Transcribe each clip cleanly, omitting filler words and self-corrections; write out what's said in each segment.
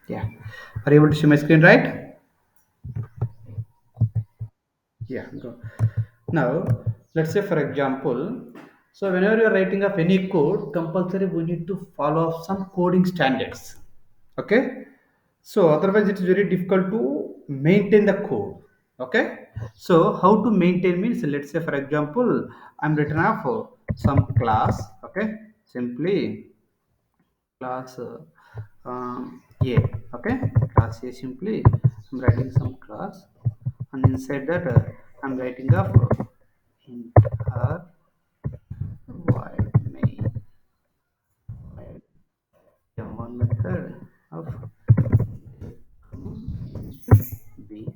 Yeah. Are you able to see my screen, right? Yeah, go. Now, let's say for example, so whenever you're writing up any code, compulsory we need to follow some coding standards. Okay? So otherwise it is very difficult to maintain the code. Okay? So how to maintain means let's say for example, I'm written off some class, okay? Simply class A, okay, class A simply I'm writing some class, and inside that I'm writing up int r void main void, yeah, one method of b,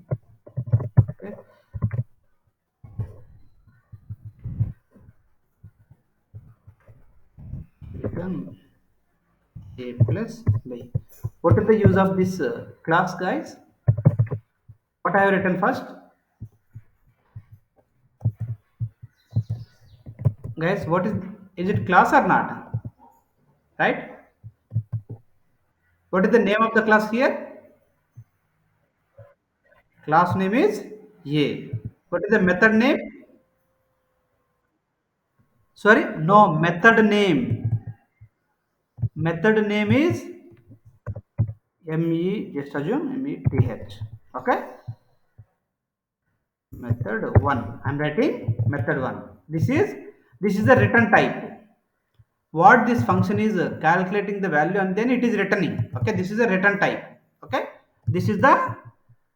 okay, return a plus b. What is the use of this class, guys? What I have written first, guys? What is it class or not? Right? What is the name of the class here? Class name is A. What is the method name? Sorry, no, method name. Method name is just assume METH. Okay? Method 1. I'm writing method 1. This is the return type. What this function is calculating the value and then it is returning. Okay, this is a return type. Okay, this is the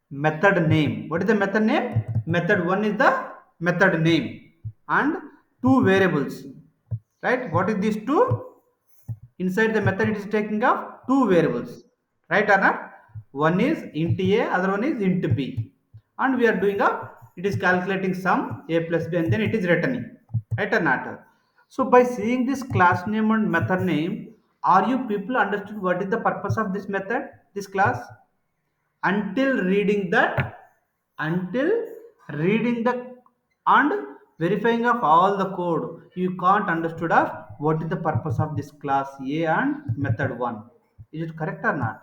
method name. What is the method name? Method 1 is the method name and two variables, right? What is these two? Inside the method it is taking of two variables, right or not? One is int a, other one is int b, and we are doing a, it is calculating sum a plus b and then it is returning, right or not? So by seeing this class name and method name, are you people understood what is the purpose of this method, this class? Until reading the until reading the and verifying of all the code, you can't understood of what is the purpose of this class a and method 1. Is it correct or not?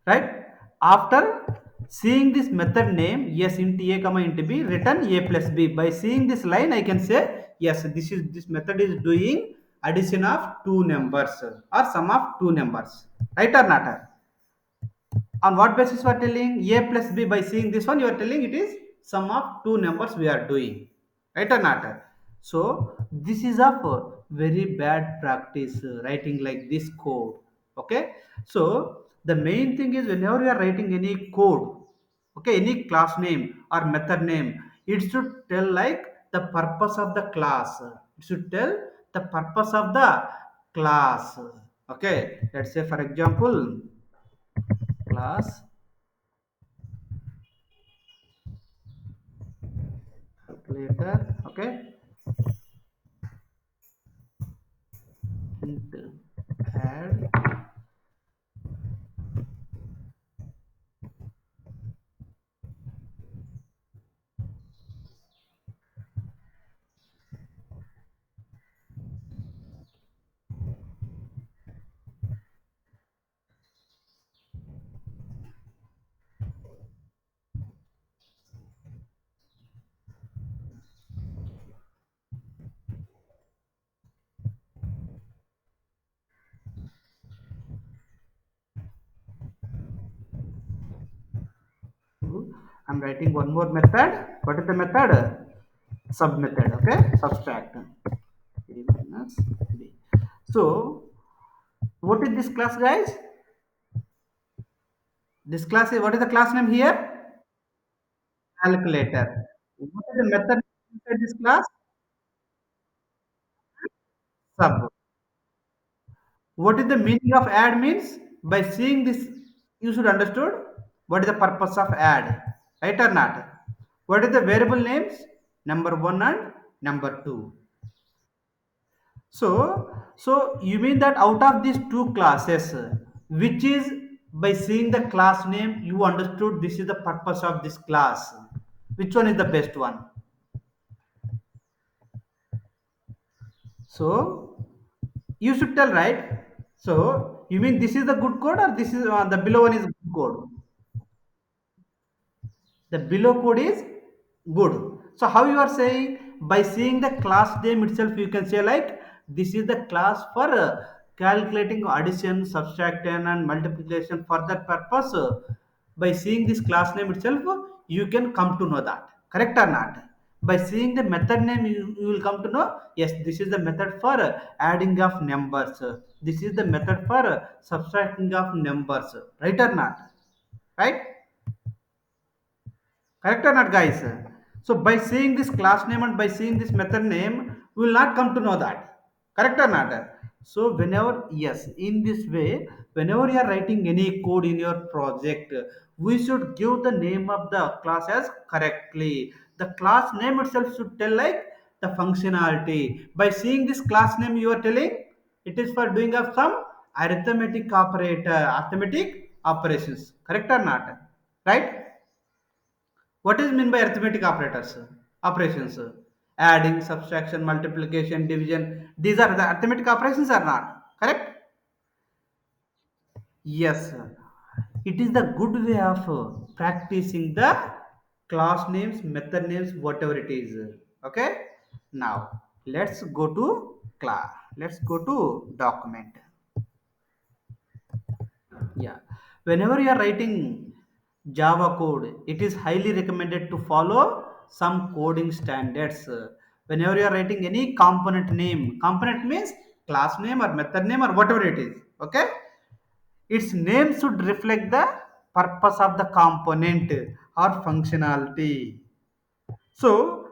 Right? After seeing this method name, yes, int a comma int b return a plus b, by seeing this line I can say yes, this method is doing addition of two numbers or sum of two numbers, right or not? On what basis you are telling a plus b? By seeing this one you are telling it is sum of two numbers we are doing, right or not? So this is a very bad practice, writing like this code. Okay, so the main thing is whenever you are writing any code, okay, any class name or method name, it should tell like the purpose of the class, it should tell the purpose of the class. Okay, let's say for example, class calculator, okay, int add. I'm writing one more method. What is the method? Sub method, okay, subtract a minus b. So what is this class, guys? This class is, what is the class name here? Calculator. What is the method inside this class? Sub. What is the meaning of add means? By seeing this, you should understood what is the purpose of add, right or not? What is the variable names? Number one and number two. So you mean that out of these two classes, which is, by seeing the class name, you understood this is the purpose of this class. Which one is the best one? So you should tell, right? So you mean this is the good code or this is the below one is good code? The below code is good. So how you are saying, by seeing the class name itself you can say like this is the class for calculating addition, subtraction and multiplication. For that purpose, by seeing this class name itself you can come to know that, correct or not? By seeing the method name you will come to know, yes, this is the method for adding of numbers, this is the method for subtracting of numbers, right or not? Right? Correct or not, guys? So by seeing this class name and by seeing this method name, we will not come to know that. Correct or not? So whenever, yes, in this way, whenever you are writing any code in your project, we should give the name of the class as correctly. The class name itself should tell like the functionality. By seeing this class name, you are telling it is for doing of some arithmetic operations. Correct or not? Right? What is mean by arithmetic operators? Operations. Adding, subtraction, multiplication, division. These are the arithmetic operations or not? Correct? Yes. It is the good way of practicing the class names, method names, whatever it is. Okay? Now, let's go to class. Let's go to document. Yeah. Whenever you are writing Java code, it is highly recommended to follow some coding standards. Whenever you are writing any component means class name or method name or whatever it is. Okay? Its name should reflect the purpose of the component or functionality. So,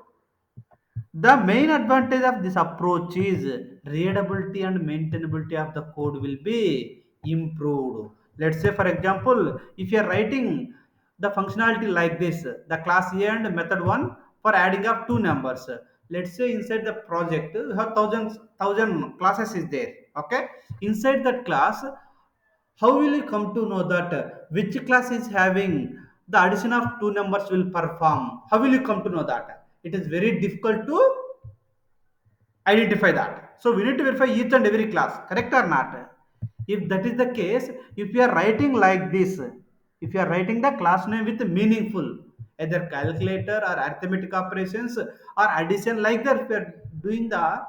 the main advantage of this approach is readability and maintainability of the code will be improved. Let's say, for example, if you are writing the functionality like this, the class A and method one for adding up two numbers. Let's say inside the project, you have thousand classes is there. Okay, inside that class, how will you come to know that which class is having the addition of two numbers will perform? How will you come to know that? It is very difficult to identify that. So we need to verify each and every class, correct or not? If that is the case, if you are writing like this, if you are writing the class name with meaningful, either calculator or arithmetic operations or addition like that, if you are doing the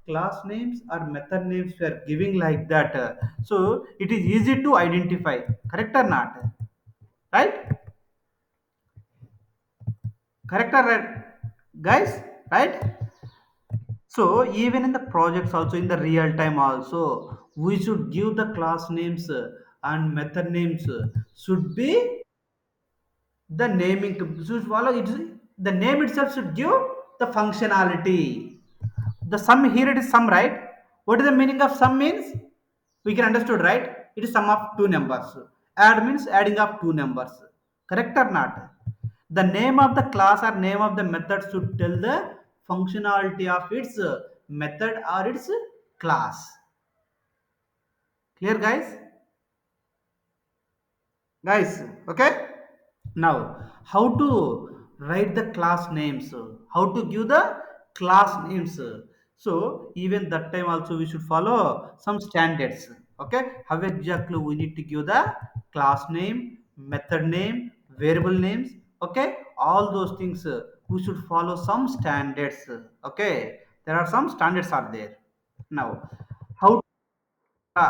class names or method names, we are giving like that. So it is easy to identify, correct or not? Right? Correct or right? Guys, right? So even in the projects also in the real time also we should give the class names and method names should be the naming should follow it. The name itself should give the functionality. The sum here it is sum, right? What is the meaning of sum means? We can understood, right? It is sum of two numbers. Add means adding of two numbers. Correct or not? The name of the class or name of the method should tell the functionality of its method or its class. Clear, guys? Guys, okay? Now, how to write the class names? How to give the class names? So, even that time also we should follow some standards. Okay? How exactly we need to give the class name, method name, variable names. Okay? All those things we should follow some standards. Okay? There are some standards are there. Now, how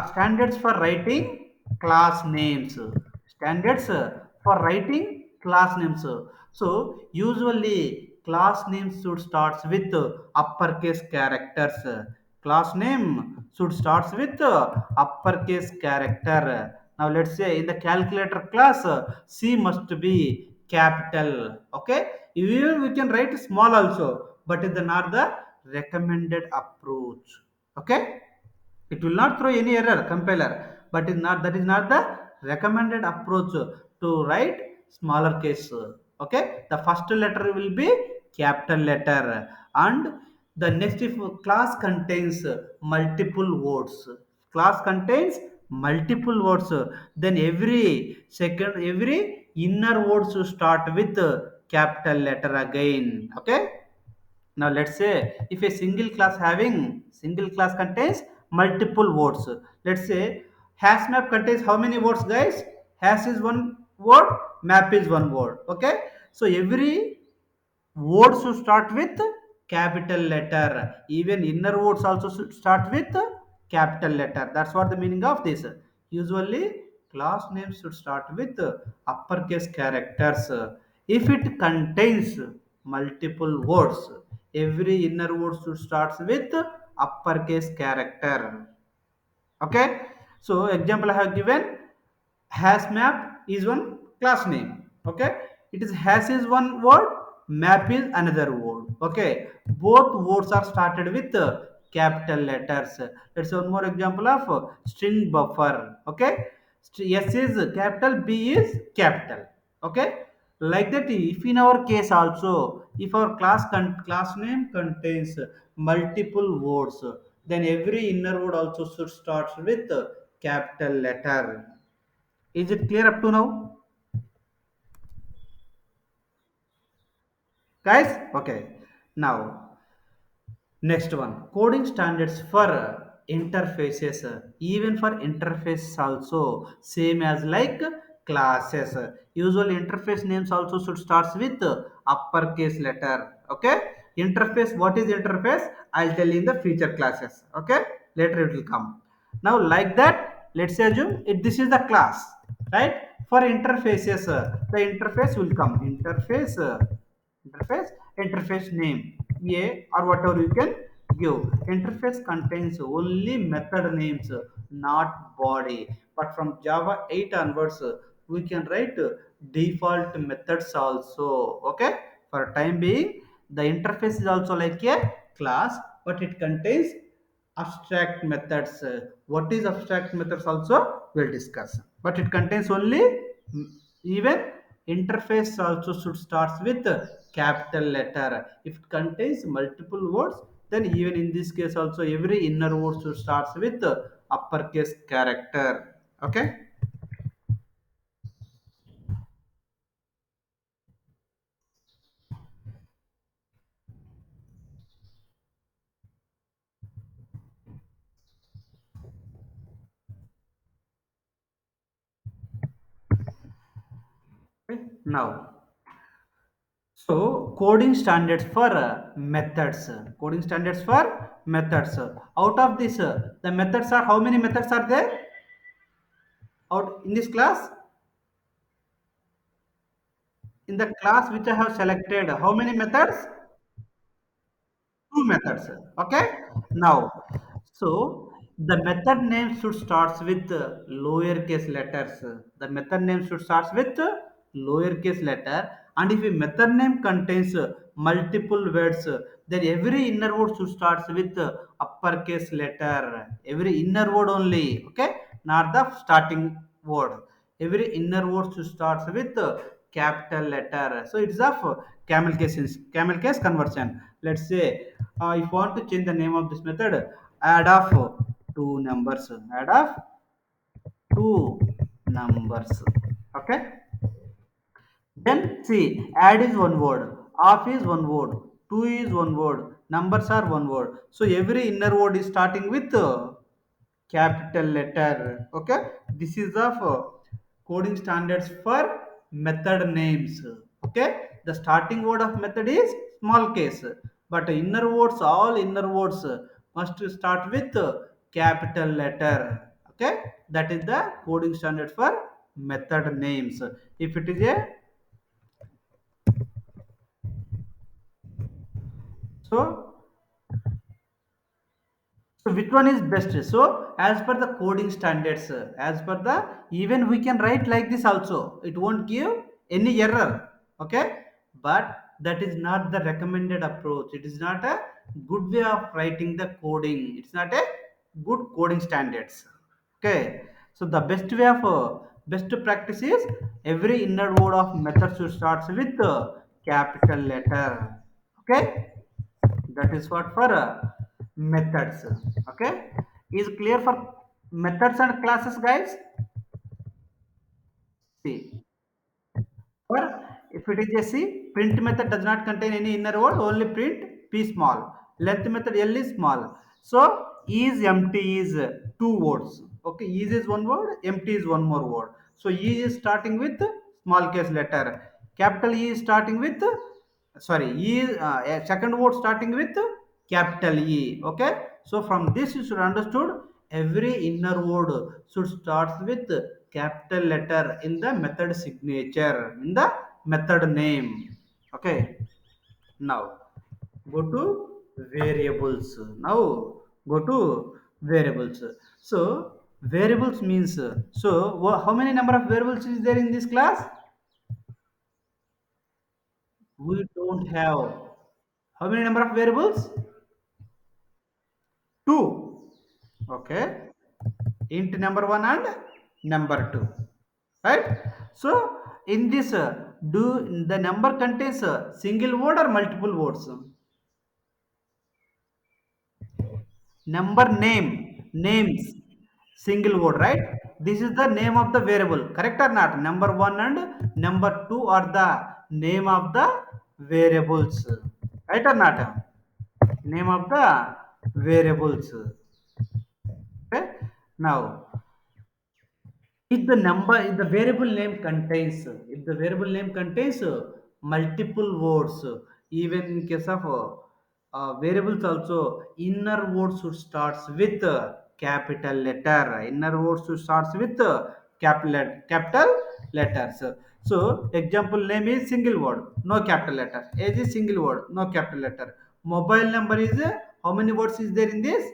standards for writing class names. Standards for writing class names. So usually class names should starts with uppercase characters. Class name should starts with uppercase character. Now let's say in the calculator class, C must be capital. Okay, even we can write small also, but it is not the recommended approach. Okay, it will not throw any error compiler, but is not that is not the recommended approach to write smaller case. Okay, the first letter will be capital letter, and the next, if class contains multiple words, class contains multiple words, then every inner word should start with capital letter again. Okay, now let's say if a single class contains multiple words. Let's say hash map contains how many words, guys? Hash is one word, map is one word. Okay, so every word should start with capital letter. Even inner words also should start with capital letter. That's what the meaning of this. Usually, class names should start with uppercase characters. If it contains multiple words, every inner word should start with uppercase character. Okay, so example I have given, hash map is one class name. Okay, it is hash is one word, map is another word. Okay, both words are started with capital letters. Let's one more example of string buffer. Okay, s is capital, b is capital. Okay, like that, if in our case also, if our class name contains multiple words, then every inner word also should start with capital letter. Is it clear up to now, guys? Okay, now next one, coding standards for interfaces. Even for interface also same as like classes. Usually interface names also should starts with uppercase letter. Okay, interface. What is interface? I'll tell you in the future classes. Okay, later it will come. Now like that, let's assume it. This is the class, right? For interfaces, the interface will come. Interface name a or whatever you can give. Interface contains only method names, not body. But from java 8 onwards, we can write default methods also. Okay, for time being, the interface is also like a class, but it contains abstract methods. What is abstract methods also we'll discuss, but it contains only even interface also should starts with capital letter. If it contains multiple words, then even in this case also every inner word should starts with uppercase character. Okay, okay. Now, so coding standards for methods. Coding standards for methods. Out of this, the methods are, how many methods are there out in this class? In the class which I have selected, how many methods? Two methods. Okay, now, so the method name should starts with lowercase letters. The method name should starts with lowercase letter. And if a method name contains multiple words, then every inner word should starts with uppercase letter. Every inner word only. Okay, not the starting word. Every inner word should starts with capital letter. So it's of camel case conversion. Let's say, if you want to change the name of this method, add of two numbers. Add of two numbers. Okay. Then see, add is one word, off is one word, two is one word, numbers are one word. So every inner word is starting with capital letter. Okay, this is of coding standards for method names. Okay, the starting word of method is small case, but inner words, all inner words must start with capital letter. Okay, that is the coding standard for method names. If it is a, so, so which one is best? So as per the coding standards, as per the, even we can write like this also. It won't give any error. Okay, but that is not the recommended approach. It is not a good way of writing the coding. It's not a good coding standards. Okay, so the best way of best practice is every inner word of method should starts with capital letter. Okay, that is what for methods. Okay, is clear for methods and classes, guys? See, or if it is a C, print method does not contain any inner word, only print p small. Length method l is small. So is empty is two words. Okay, is one word, empty is one more word. So is starting with small case letter. Capital E is starting with sorry, E is a second word starting with capital E. Okay, so from this you should understood every inner word should start with capital letter in the method signature, in the method name. Okay, now go to variables. Now go to variables. So variables means how many number of variables is there in this class? We don't have. How many number of variables? Two. Okay, int number one and number two, right? So in this do the number contains a single word or multiple words? Number name, names, single word, right? This is the name of the variable, correct or not? Number one and number two are the name of the variables, right or not? Name of the variables. Okay, now if the variable name contains if the variable name contains multiple words, even in case of variables also, inner word should starts with capital letter. Inner word should starts with capital letters. So example name is single word, no capital letter. Age is single word, no capital letter. Mobile number is how many words is there in this?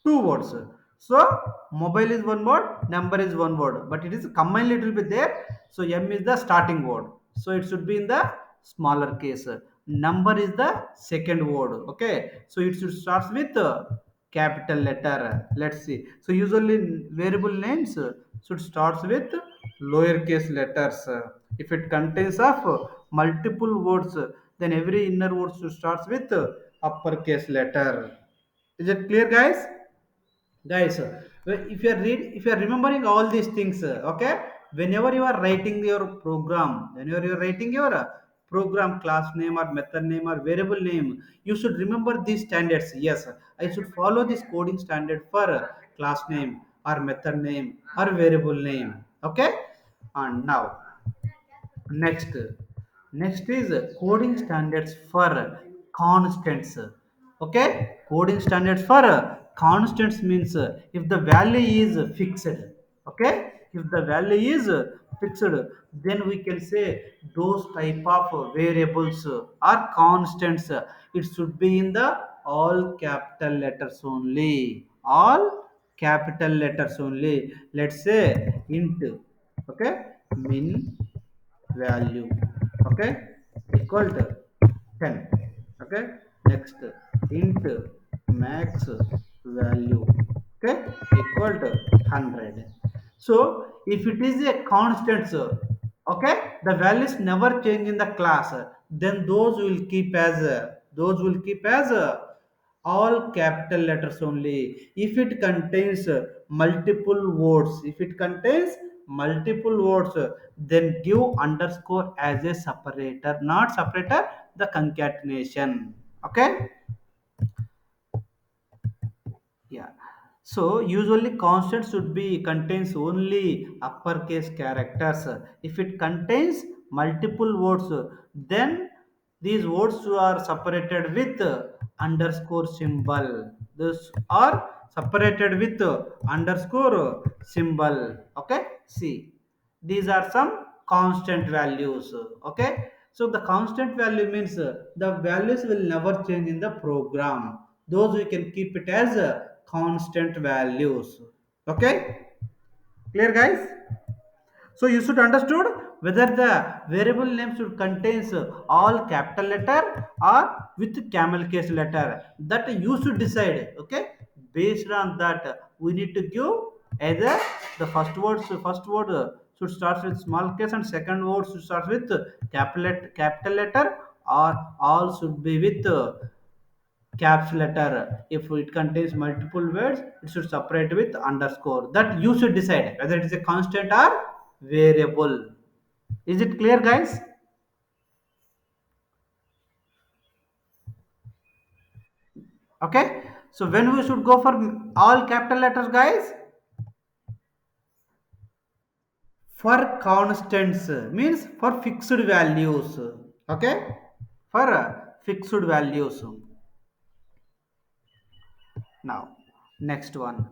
Two words. So mobile is one word, number is one word, but it is combined little bit there. So M is the starting word, so it should be in the smaller case. Number is the second word. Okay, so it should starts with capital letter. Let's see. So usually variable names should starts with lowercase letters. If it contains of multiple words, then every inner word should starts with uppercase letter. Is it clear, guys? Guys, if you are if you are remembering all these things, okay, whenever you are writing your program, whenever you are writing your program class name or method name or variable name, you should remember these standards. Yes, I should follow this coding standard for class name or method name or variable name. Okay, and now next, next is coding standards for constants. Okay, coding standards for constants means if the value is fixed. Okay, if the value is fixed, then we can say those type of variables are constants. It should be in the all capital letters only. All capital letters only. Let's say int. Okay, min value, okay, equal to 10. Okay, next int max value, okay, equal to 100. So if it is a constant, okay, the values never change in the class, then those will keep as all capital letters only. If it contains multiple words, if it contains multiple words, then give underscore as a separator, not separator, the concatenation. Okay, yeah. So usually constant should be contains only uppercase characters. If it contains multiple words, then these words are separated with underscore symbol. This are separated with underscore symbol. Okay. See, these are some constant values. Okay, so the constant value means the values will never change in the program. Those we can keep it as constant values. Okay, clear, guys? So you should understood whether the variable name should contains all capital letter or with camel case letter. That you should decide. Okay, based on that we need to give either the first word should start with small case and second word should start with capital letter, or all should be with caps letter. If it contains multiple words, it should separate with underscore. That you should decide whether it is a constant or variable. Is it clear, guys? Okay, So when we should go for all capital letters, guys? For constants means for fixed values. Okay, for fixed values. Now, next one,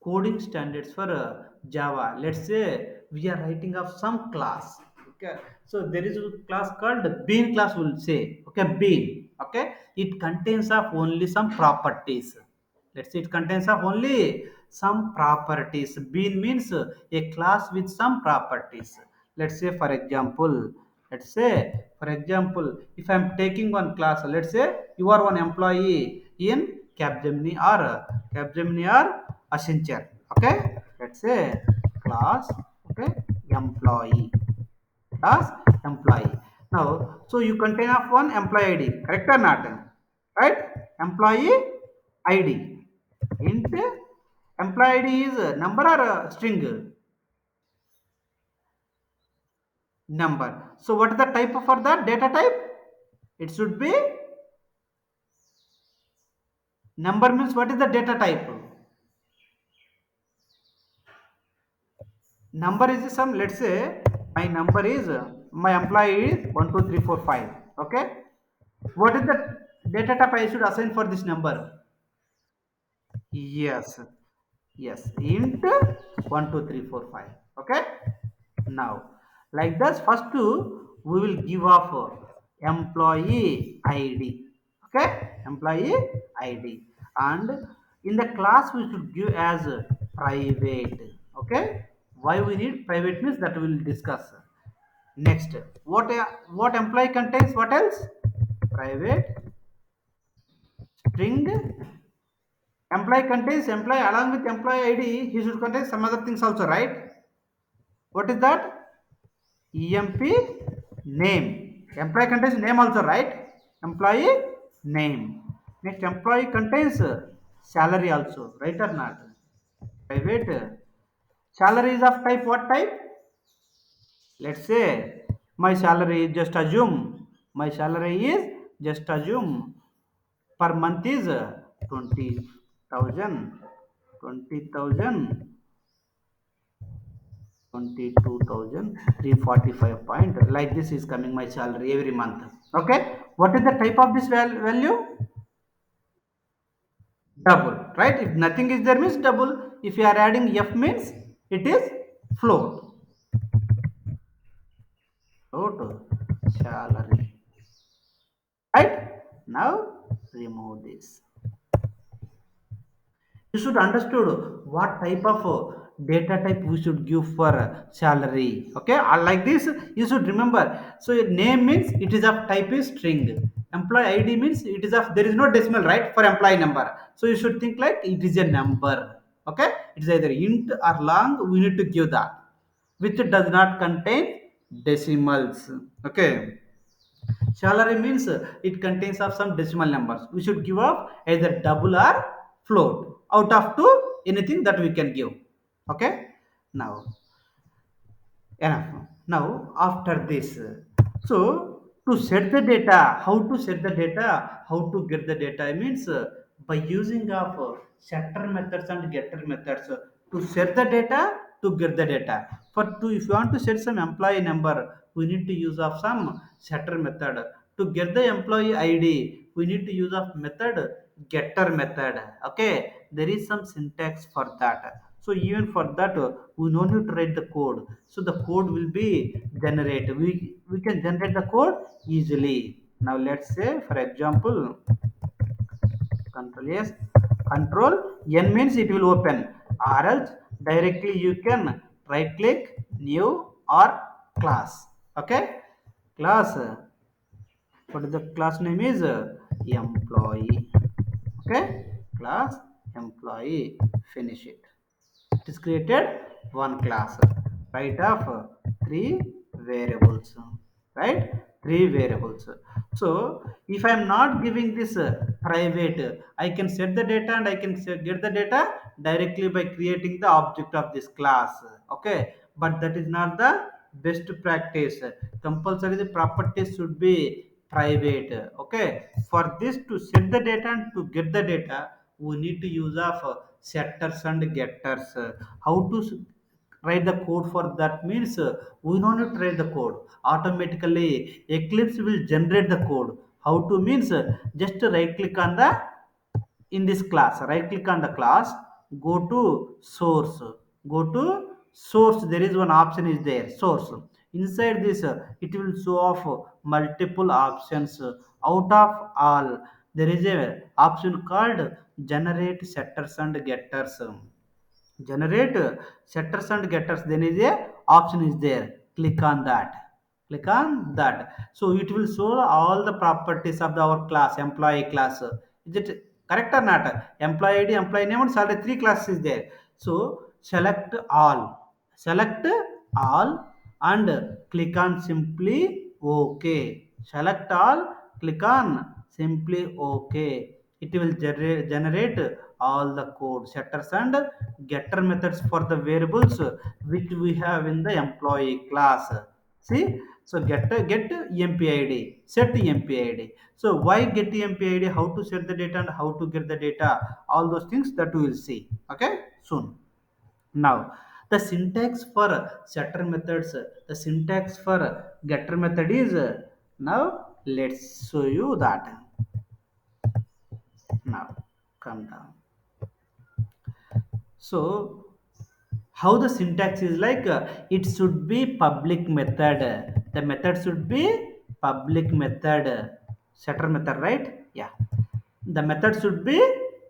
coding standards for Java. Let's say we are writing of some class. Okay, so there is a class called Bean class. Will say, okay, Bean. Okay, it contains of only some properties. Let's say it contains of only some properties. Bean means a class with some properties. Let's say, for example, if I'm taking one class, let's say you are one employee in Capgemini or Accenture. Okay, let's say class. Okay, employee class employee. Now, so you contain of one employee ID, correct or not? Right? Employee ID. Int employee ID is a number or a string? Number. So what is the type for that data type? It should be number means what is the data type? Number is some, let's say my number is my employee is 12345. Okay. What is the data type I should assign for this number? Yes. Yes. Int 12345. Okay. Now, like this, first two we will give off employee ID. Okay, employee ID, and in the class we should give as private. Okay, why we need private means that we will discuss next. What employee contains what else? Private string. Employee contains employee along with employee ID. He should contain some other things also, right? What is that? EMP name. Employee contains name also, right? Employee name. Next, employee contains salary also, right or not? Private salary is of type what type? Let's say my salary is just assume. My salary is just assume per month is 20,000, 20,000, 22,345 point, like this is coming my salary every month. Okay, what is the type of this value? Double, right? If nothing is there means double. If you are adding f means it is float. Float salary, right? Now remove this. You should understood what type of data type we should give for salary. Okay, like this you should remember. So your name means it is of type is string. Employee ID means it is of, there is no decimal, right, for employee number. So you should think like it is a number. Okay, it is either int or long, we need to give that, which does not contain decimals. Okay, salary means it contains of some decimal numbers. We should give up either double or float. Out of two, anything that we can give. Okay. Now, enough. Now, after this, so to set the data, how to set the data, how to get the data means by using of setter methods and getter methods to set the data, to get the data. For to, if you want to set some employee number, we need to use of some setter method. To get the employee ID, we need to use of method getter method. Okay, there is some syntax for that. So even for that, we no need to write the code. So the code will be generated. We can generate the code easily. Now let's say, for example, control yes, control n means it will open, or else directly you can right click new or class. Okay, class. What is the class name is employee. Okay, class employee. Finish it. It is created one class, right, of three variables, right, three variables. So if I am not giving this private, I can set the data and I can get the data directly by creating the object of this class. Okay, but that is not the best practice. Compulsory the properties should be private. Okay, for this to set the data and to get the data, we need to use of setters and getters. How to write the code for that means we don't need to write the code. Automatically Eclipse will generate the code. How to means just right click on the in this class, right click on the class, go to source, go to source. There is one option is there, source. Inside this it will show off multiple options. Out of all, there is a option called generate setters and getters. Generate setters and getters, then is a option is there, click on that, click on that. So it will show all the properties of our class, employee class. Is it correct or not? Employee id, employee name, and salary, three classes is there. So select all, select all, and click on simply ok. Select all, click on simply ok. It will generate all the code, setters and getter methods for the variables which we have in the employee class. See, so get empid, set empid. So why get empid, how to set the data and how to get the data, all those things that we will see, okay, soon. Now the syntax for setter methods, the syntax for getter method is now let's show you that. Now come down. So how the syntax is like, it should be public method, the method should be public method, setter method, right? Yeah, the method should be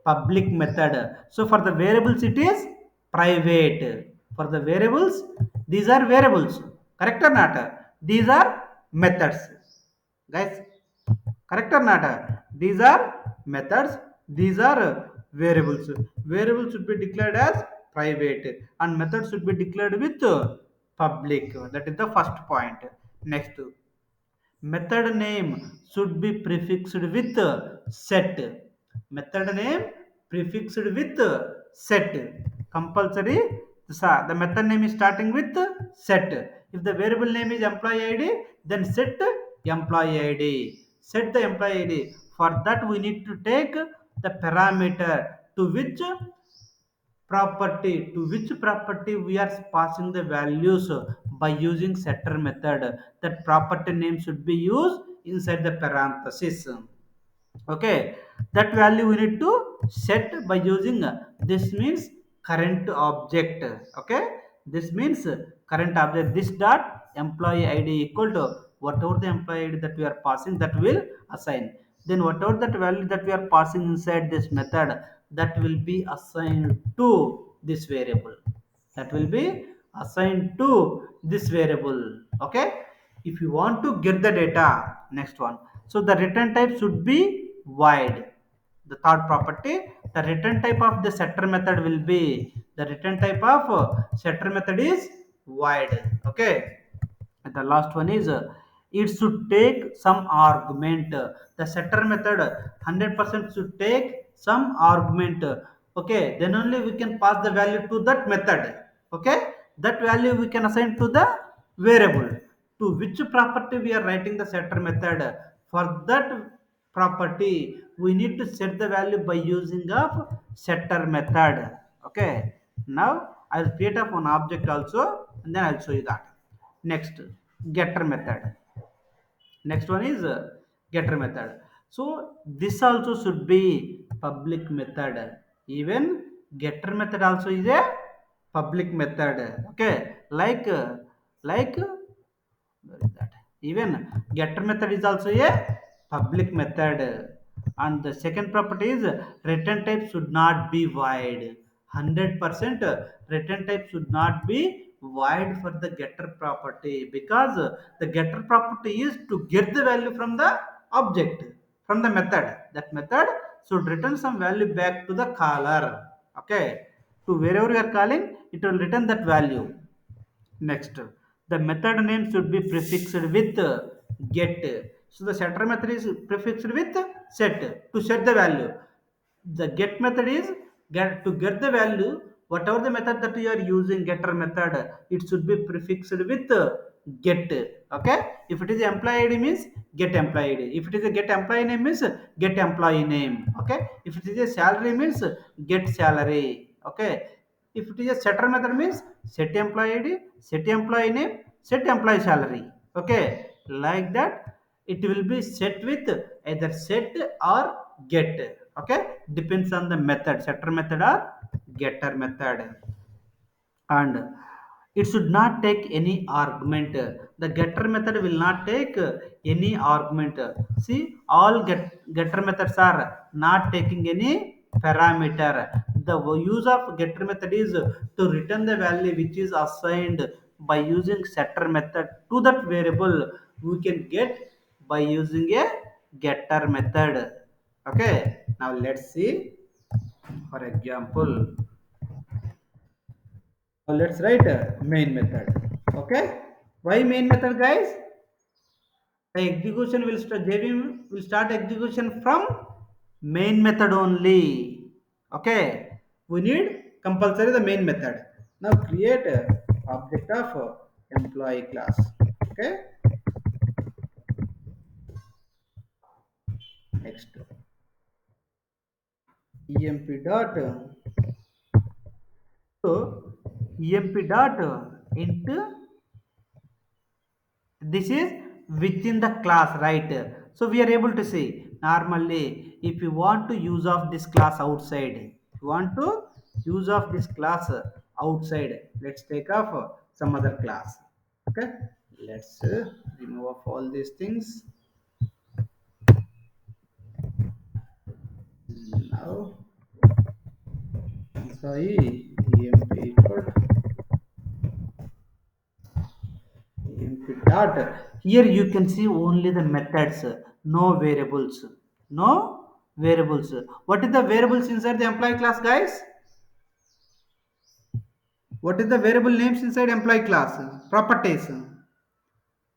public method. So for the variables it is private. For the variables, these are variables, correct or not? These are methods, guys, correct or not? These are methods, these are variables. Variables should be declared as private and method should be declared with public. That is the first point. Next, method name should be prefixed with set. Method name prefixed with set, compulsory. The method name is starting with set. If the variable name is employee id, then set employee id, set the employee id. For that we need to take the parameter to which property we are passing the values by using setter method. That property name should be used inside the parenthesis, okay. That value we need to set by using this means current object, okay. This means current object, this dot employee id equal to whatever the employee id that we are passing, that will assign. Then whatever that value that we are passing inside this method, that will be assigned to this variable, that will be assigned to this variable, okay. If you want to get the data, next one, so the return type should be void. The third property, the return type of the setter method will be, the return type of setter method is void, okay. And the last one is it should take some argument. The setter method 100% should take some argument, okay. Then only we can pass the value to that method, okay. That value we can assign to the variable. To which property we are writing the setter method, for that property we need to set the value by using of setter method, okay. Now I'll create up one object also, and then I'll show you that. Next, getter method. Next one is getter method. So this also should be public method. Even getter method also is a public method, okay. Like where is that, even getter method is also a public method. And the second property is return type should not be void. 100% return type should not be void for the getter property, because the getter property is to get the value from the object, from the method. That method should return some value back to the caller, okay. To wherever you are calling, it will return that value. Next, the method name should be prefixed with get. So the setter method is prefixed with set, to set the value. The get method is get, to get the value. Whatever the method that you are using, getter method, it should be prefixed with get. Okay, if it is employee id means get employee id, if it is a get employee name means get employee name. Okay, if it is a salary means get salary. Okay, if it is a setter method means set employee id, set employee name, set employee salary. Okay, like that it will be set with either set or get. Okay, depends on the method, setter method or getter method. And it should not take any argument. The getter method will not take any argument. See, all getter methods are not taking any parameter. The use of getter method is to return the value which is assigned by using setter method to that variable we can get by using a getter method. Okay, now let's see for example. Now let's write a main method. Okay. Why main method, guys? The execution will start. JVM will start execution from main method only. Okay. We need compulsory the main method. Now create a object of employee class. Okay. Next. emp dot. So emp dot into this is within the class, right? So we are able to see normally if you want to use of this class outside, if you want to use of this class outside, let's take off some other class. Okay, let's remove off all these things. Now sorry, emp equal emp dot. Here you can see only the methods, no variables. No variables. What is the variables inside the employee class, guys? What is the variable names inside employee class? Properties.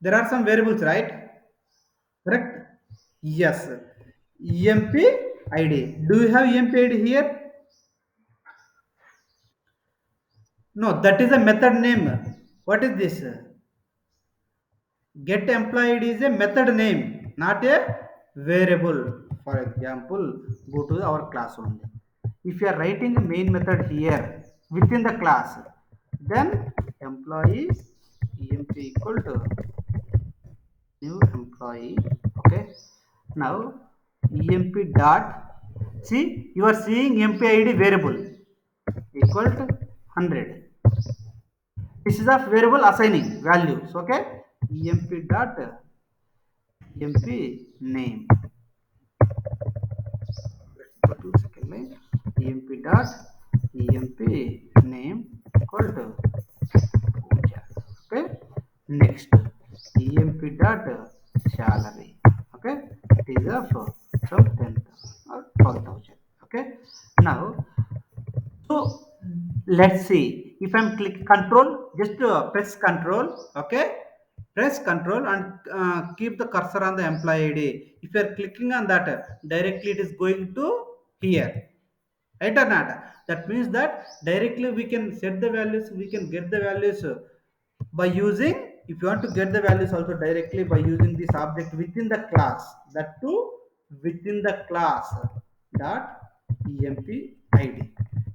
There are some variables, right? Correct? Yes. EMP ID. Do you have EMP ID here? No, that is a method name. What is this? Get employee ID is a method name, not a variable. For example, go to our class only. If you are writing a main method here within the class, then employee emp equal to new employee. Okay, now emp dot, see you are seeing emp id variable equal to 100. This is of variable assigning values. Okay, emp dot emp name. Let's go to second line. Emp dot emp name equal to Pooja. Okay, next emp dot salary. Okay, it is of from 10,000 or 12,000. Okay, now so let's see if I'm click control, just press control. Okay, press control and keep the cursor on the employee id. If you are clicking on that, directly it is going to here, right or not? That means that directly we can set the values, we can get the values by using, if you want to get the values also directly by using this object within the class, that too within the class dot emp id,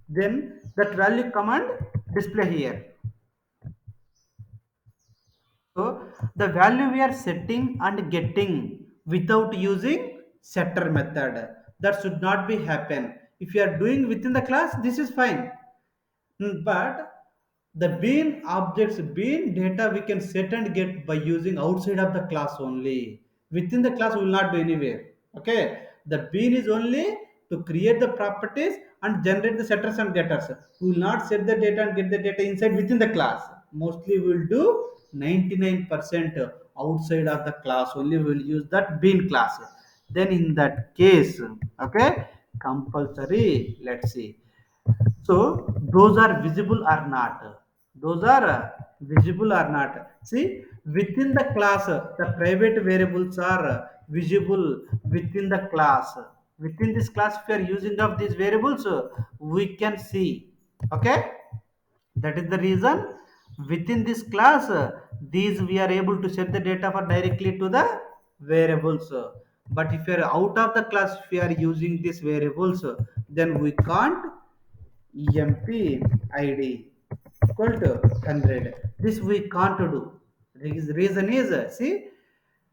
then that value command display here. So the value we are setting and getting without using setter method, that should not be happen. If you are doing within the class, this is fine. But the bean objects, bean data we can set and get by using outside of the class only. Within the class we will not do anywhere. Okay. The bean is only to create the properties and generate the setters and getters. We will not set the data and get the data inside within the class. Mostly we will do 99% outside of the class only. We will use that bean class. Then in that case, okay, compulsory. Let's see, so those are visible or not? Those are visible or not? See, within the class, the private variables are visible within the class. Within this class, if we are using of these variables, we can see. Okay, that is the reason within this class, these we are able to set the data for directly to the variables. But if you are out of the class, if you are using these variables, then we can't emp id equal to 100. This we can't do. Reason is, see,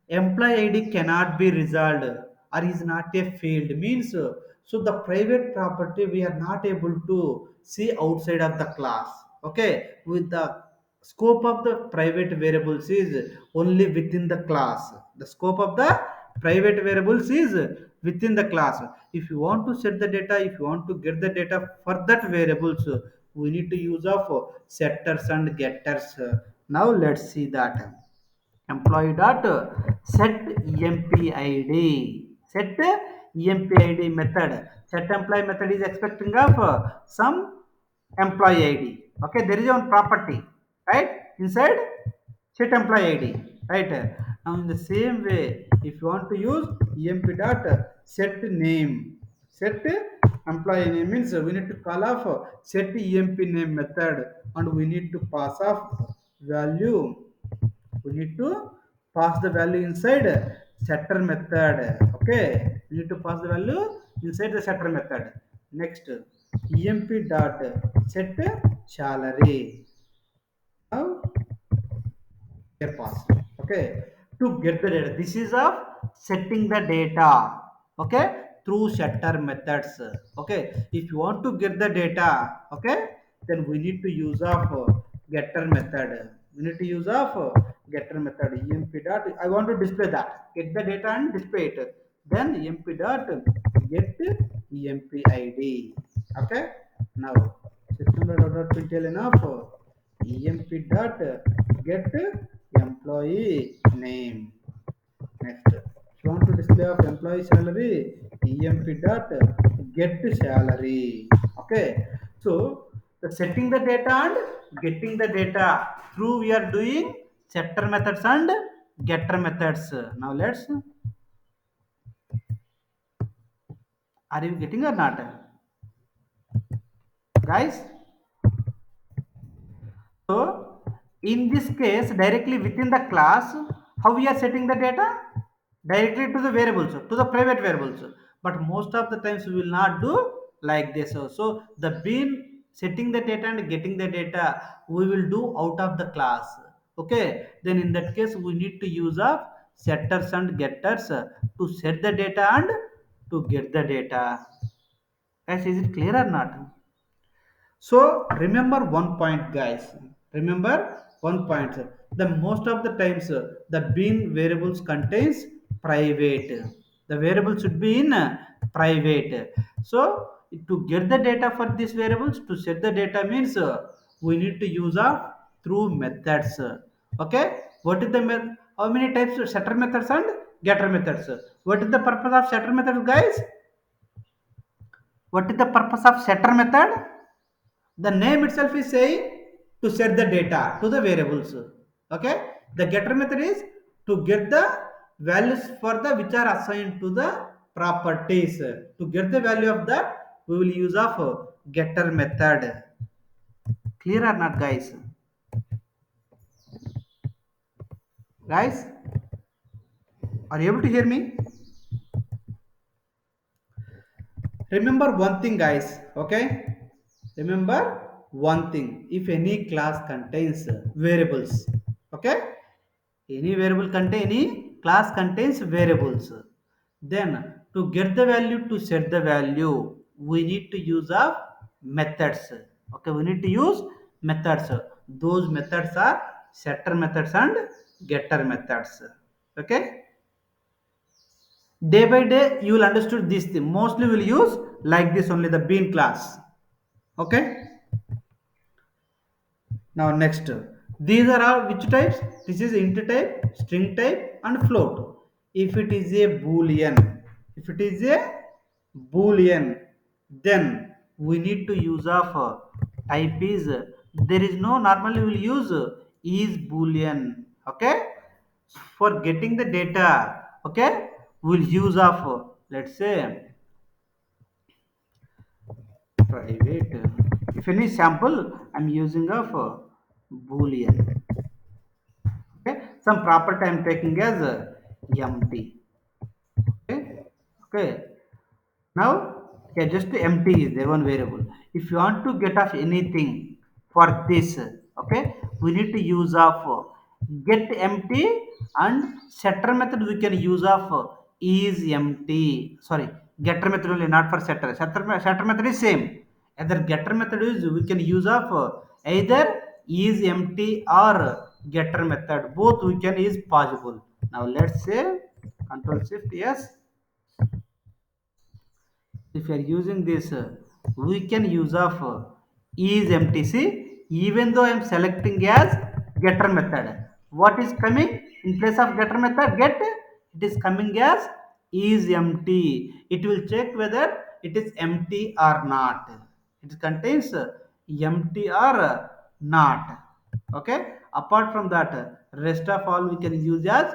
employee id cannot be resolved or is not a field means, so the private property we are not able to see outside of the class. Okay, with the scope of the private variables is only within the class. The scope of the private variables is within the class. If you want to set the data, if you want to get the data for that variables, we need to use of setters and getters. Now let's see that. Employee dot set empid. Set empid method. Set employee method is expecting of some employee id. Okay, there is one property, right, inside set employee id, right. Now in the same way, if you want to use emp dot set name, set employee name means we need to call off set emp name method, and we need to pass off value. We need to pass the value inside setter method. Okay, we need to pass the value inside the setter method. Next, emp dot set salary. Now here pass. Okay, to get the data, this is of setting the data. Okay, through setter methods. Okay, if you want to get the data, okay, then we need to use of getter method. We need to use of getter method. Emp dot, I want to display that, get the data and display it. Then emp dot get emp id. Okay, now system.println of emp dot get employee name. Next, if you want to display of employee salary, emp dot get salary. Okay, so the setting the data and getting the data through we are doing setter methods and getter methods. Now let's, are you getting or not, guys? So in this case, directly within the class, how we are setting the data? Directly to the variables, to the private variables. But most of the times we will not do like this. So the bean setting the data and getting the data we will do out of the class. Okay, then in that case we need to use of setters and getters to set the data and to get the data. Guys, is it clear or not? So remember one point, guys. Remember one point. The most of the times the bean variables contains private. The variable should be in private. So to get the data for these variables, to set the data means we need to use of through methods. Okay. What is the method? How many types of setter methods and getter methods? What is the purpose of setter method, guys? What is the purpose of setter method? The name itself is saying to set the data to the variables. Okay, the getter method is to get the values for the which are assigned to the properties. To get the value of that, we will use of getter method. Clear or not, guys? Guys, are you able to hear me? Remember one thing, guys. Okay, remember one thing. If any class contains variables, okay, any variable contain, any class contains variables, then to get the value, to set the value, we need to use of methods. Okay, we need to use methods. Those methods are setter methods and getter methods. Okay, day by day you will understood this thing. Mostly will use like this only, the bean class. Okay, now next, these are all which types? This is int type, string type and float. If it is a boolean, if it is a boolean, then we need to use of type is, there is no, normally we will use is boolean. Okay, for getting the data, okay, we'll use of let's say private. If any sample I'm using of boolean. Okay, some property I'm taking as empty. Okay, okay. Now, okay, just empty is there one variable. If you want to get off anything for this, okay, we need to use of get empty, and setter method we can use of is empty. Sorry, getter method only, not for setter. Setter method is same. Either getter method is we can use of either is empty or getter method. Both we can is possible. Now let's say Control Shift yes. If you are using this we can use of is empty. See, even though I am selecting as getter method, what is coming in place of getter method? Get, it is coming as is empty. It will check whether it is empty or not. It contains empty or not. Okay, apart from that rest of all we can use as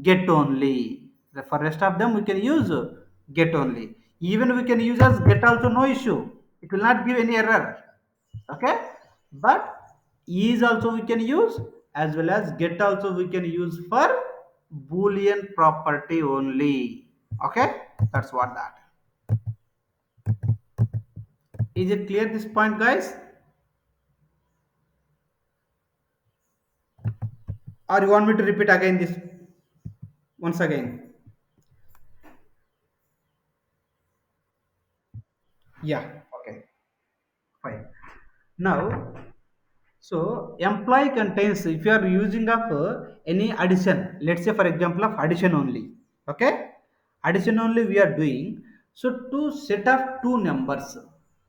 get only. For rest of them we can use get only. Even we can use as get also, no issue, it will not give any error. Okay, but is also we can use, as well as get also we can use for boolean property only. Okay, that's what that. Is it clear this point, guys? Or you want me to repeat again this once again? Yeah, okay, fine. Now, so employee contains, if you are using of any addition, let's say for example of addition only. Okay, addition only we are doing. So to set of two numbers,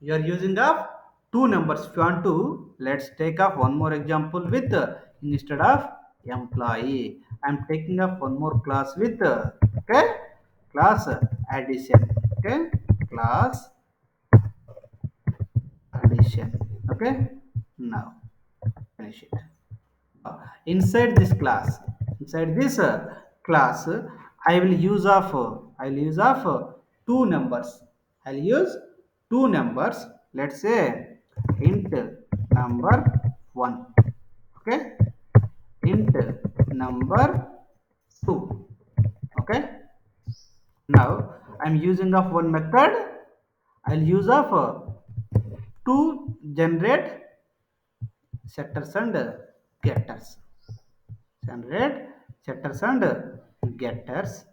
you are using of two numbers. If you want to, let's take up one more example with instead of employee, I'm taking up one more class with okay, class addition. Okay, class addition. Okay, now finish it. Inside this class, inside this class, I will use of two numbers. I'll use two numbers. Let's say int number one. Okay, int number two. Okay. Now I'm using of one method. I'll use of to generate setters and getters. Generate setters and getters.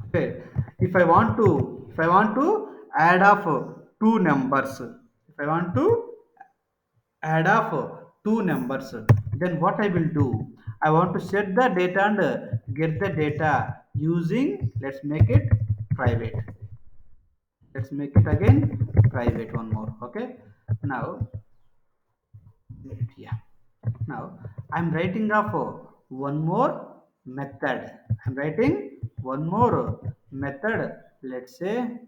Okay. If I want to add of two numbers, if I want to add of two numbers, then what I will do? I want to set the data and get the data using. Let's make it private. Let's make it again private one more. Okay. Now, yeah. Now I'm writing of one more method. I'm writing one more method. Let's say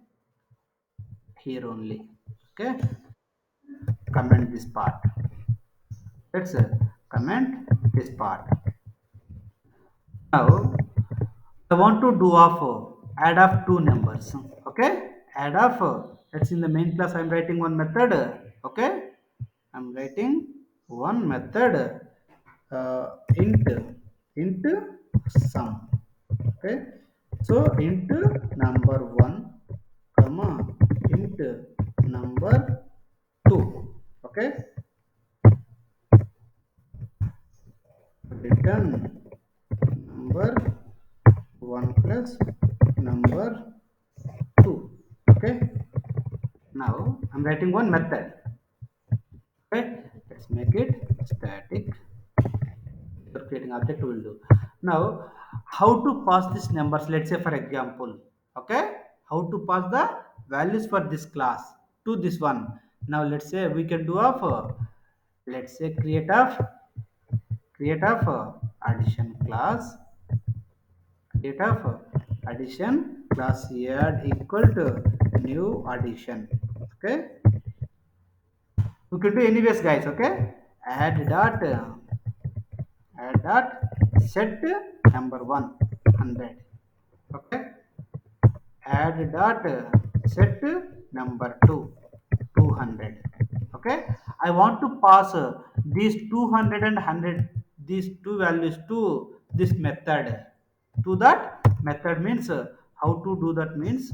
here only. Okay. Comment this part. Let's comment this part. Now I want to do of add of two numbers. Okay. Add of that's in the main class. I'm writing one method. Okay. I'm writing one method int sum. Okay, so int number one comma int number two. Okay, return number one plus number two. Okay, now I'm writing one method. Okay, let's make it static. For creating object will do. Now how to pass these numbers? Let's say for example, okay, how to pass the values for this class to this one. Now let's say we can do of let's say create of addition class, create of addition class add equal to new addition. Okay, we can do anyways, guys. Okay, add dot set number one 100. Okay, add dot set number 2, 200. Okay, I want to pass these 200 and 100, these two values to this method. To that method means, how to do that means,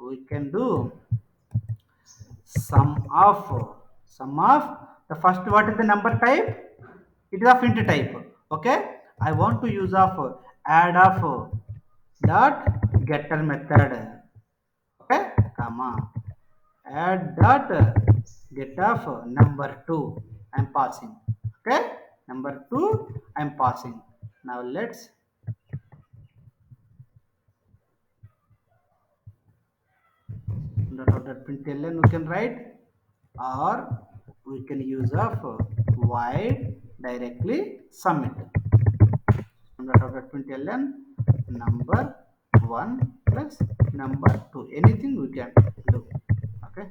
we can do sum of, sum of the first, what is the number type, it is of int type. Okay, I want to use of add of dot getter method. Okay, comma add dot get of number 2 I'm passing. Okay, number 2 I'm passing. Now let's dot println we can write, or we can use of void directly submit. Dot println number 1 plus number 2, anything we can do. Okay,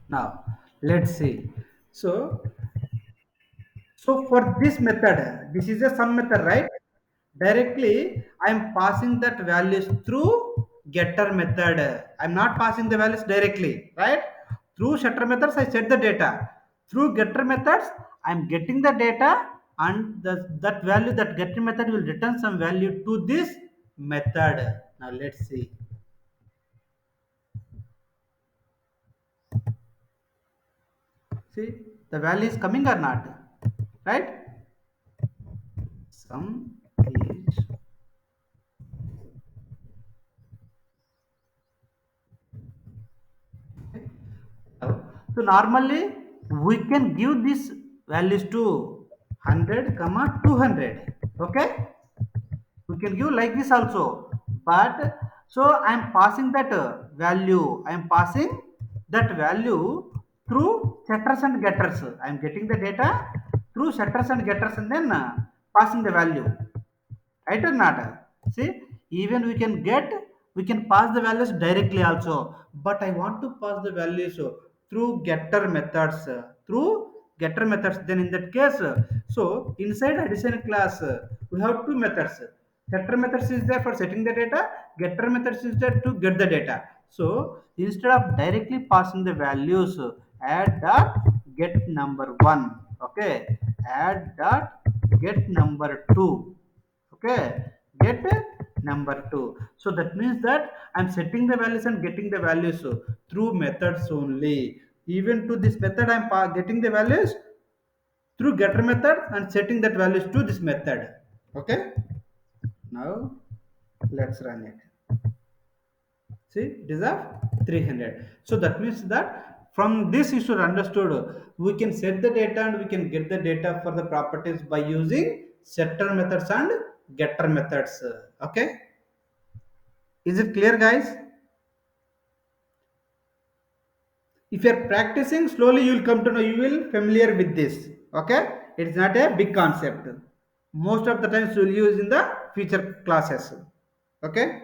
now let's see. So for this method, this is a sum method, right? Directly, I am passing that values through getter method. I'm not passing the values directly, right? Through setter methods, I set the data. Through getter methods, I'm getting the data, and that value, that getter method will return some value to this method. Now let's see. See, the value is coming or not, right? Sum is, so normally we can give these values to 100 comma 200. Okay, we can give like this also, but so I am passing that value, I am passing that value through setters and getters. I am getting the data through setters and getters, and then passing the value, right or not? See, even we can pass the values directly also, but I want to pass the values through getter methods, through getter methods. Then in that case, so inside addition class, we have two methods. Setter methods is there for setting the data, getter methods is there to get the data. So instead of directly passing the values, add dot get number 1. Okay, add dot get number 2. Okay, get number 2. So that means that I'm setting the values and getting the values through methods only. Even to this method, I'm getting the values through getter method and setting that values to this method. Okay, now let's run it. See, it is of 300. So that means that from this you should understood, we can set the data and we can get the data for the properties by using setter methods and getter methods. Okay, is it clear, guys? If you are practicing slowly, you will come to know, you will familiar with this. Okay, it's not a big concept. Most of the times you will use in the future classes. Okay,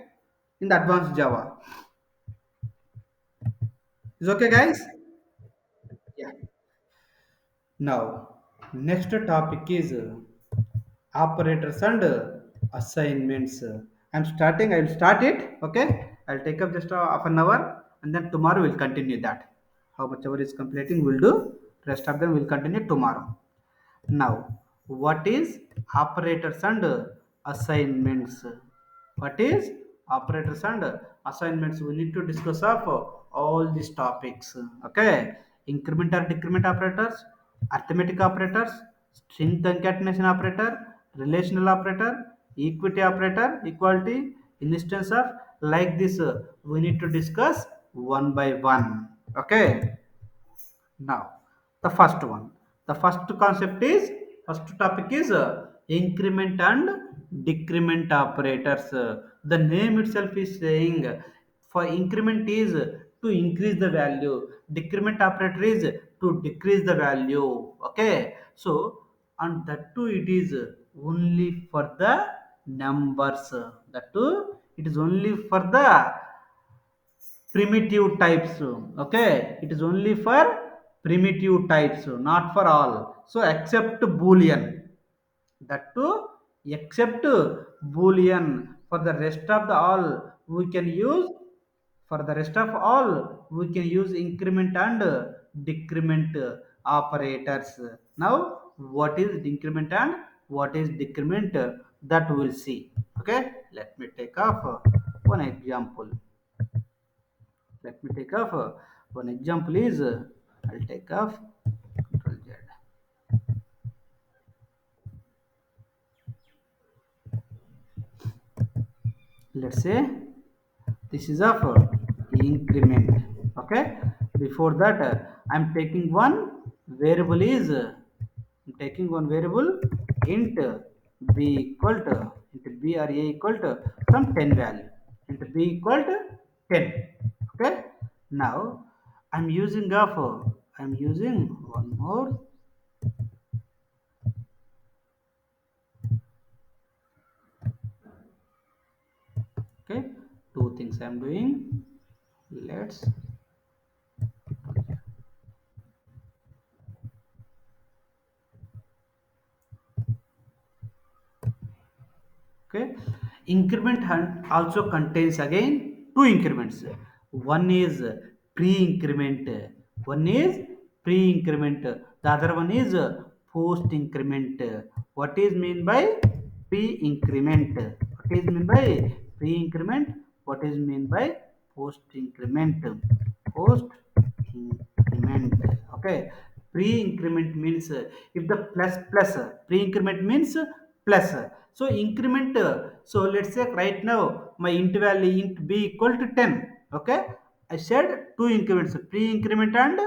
in the advanced Java. Is okay, guys? Yeah. Now, next topic is operators and assignments. I'm starting. I will start it. Okay. I'll take up just half an hour, and then tomorrow we'll continue that. How much hour is completing, we'll do. Rest of them will continue tomorrow. Now, what is operators and assignments? What is operators and assignments? We need to discuss of all these topics. Okay, increment or decrement operators, arithmetic operators, string concatenation operator, relational operator, equity operator, equality, instance of, like this. We need to discuss one by one. Okay. Now, the first one. The first concept is, first topic is increment and decrement operators. The name itself is saying, for increment is to increase the value, decrement operator is to decrease the value. Okay, so and that too it is only for the numbers. That too it is only for the primitive types. Okay, it is only for primitive types, not for all. So except boolean, that too except boolean, For the rest of the all, we can use for the rest of all we can use increment and decrement operators. Now what is increment and what is decrement, that we will see. Okay, let me take off one example. Let me take off one example is I'll take off control Z. Let's say this is of increment. Okay, before that I'm taking one variable is I'm taking one variable int b equal to int b or a equal to some 10 value, int b equal to 10. Okay, now I'm using of I'm using one more. Okay, two things I'm doing. Let's okay, increment also contains again two increments. One is pre-increment, one is pre-increment, the other one is post-increment. What is mean by pre-increment? What is mean by pre-increment? What is mean by post-increment? Post-increment. Okay, pre-increment means if the plus pre-increment means plus. So increment, so let's say right now my int value int b equal to 10. Okay, I said two increments, pre-increment and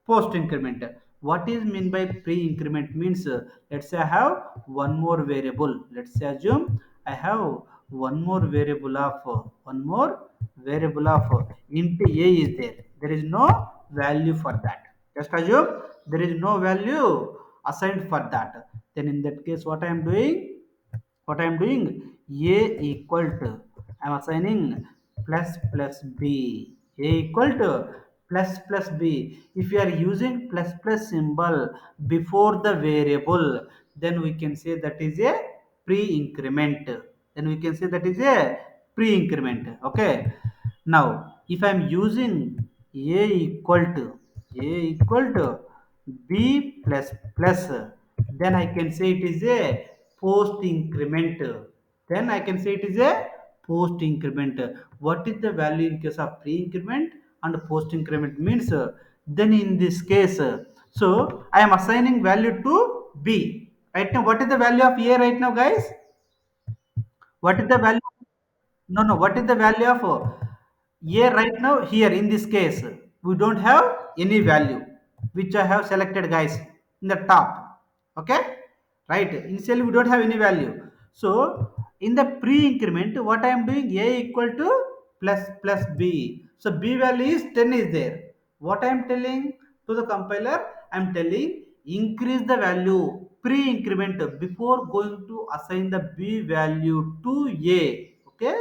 post-increment. What is mean by pre-increment means, let's say I have one more variable. Let's say assume I have one more variable of int a is there. There is no value for that. Just assume there is no value assigned for that. Then in that case what I am doing, a equal to I am assigning plus b, a equal to plus b. If you are using plus symbol before the variable, then we can say that is a pre-increment. Then we can say that is a pre-increment. Okay, now if I am using a equal to a equal to b plus, then I can say it is a post increment. Then I can say it is a post increment. What is the value in case of pre increment and post increment means, then in this case, so I am assigning value to b. Right now what is the value of a right now, guys? What is the value? No, no. What is the value of a right now? Here in this case, we don't have any value, which I have selected, guys, in the top. Okay, right. Initially, we don't have any value. So in the pre-increment, what I am doing, a equal to plus b. So b value is 10 is there. What I am telling to the compiler, I am telling increase the value pre-increment before going to assign the b value to a. Okay,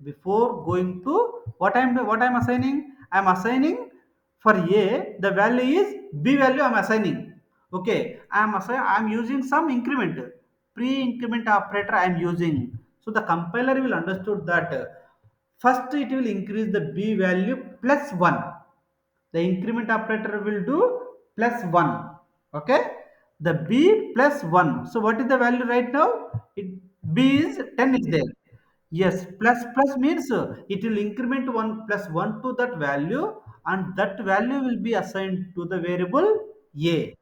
before going to what I'm assigning, I'm assigning for a the value is b value I'm assigning. Okay, I'm using some increment, pre-increment operator I'm using. So the compiler will understood that first it will increase the b value plus 1. The increment operator will do plus 1. Okay, the b plus 1. So what is the value right now? B is 10 is there. Yes, plus means it will increment 1 plus 1 to that value, and that value will be assigned to the variable a.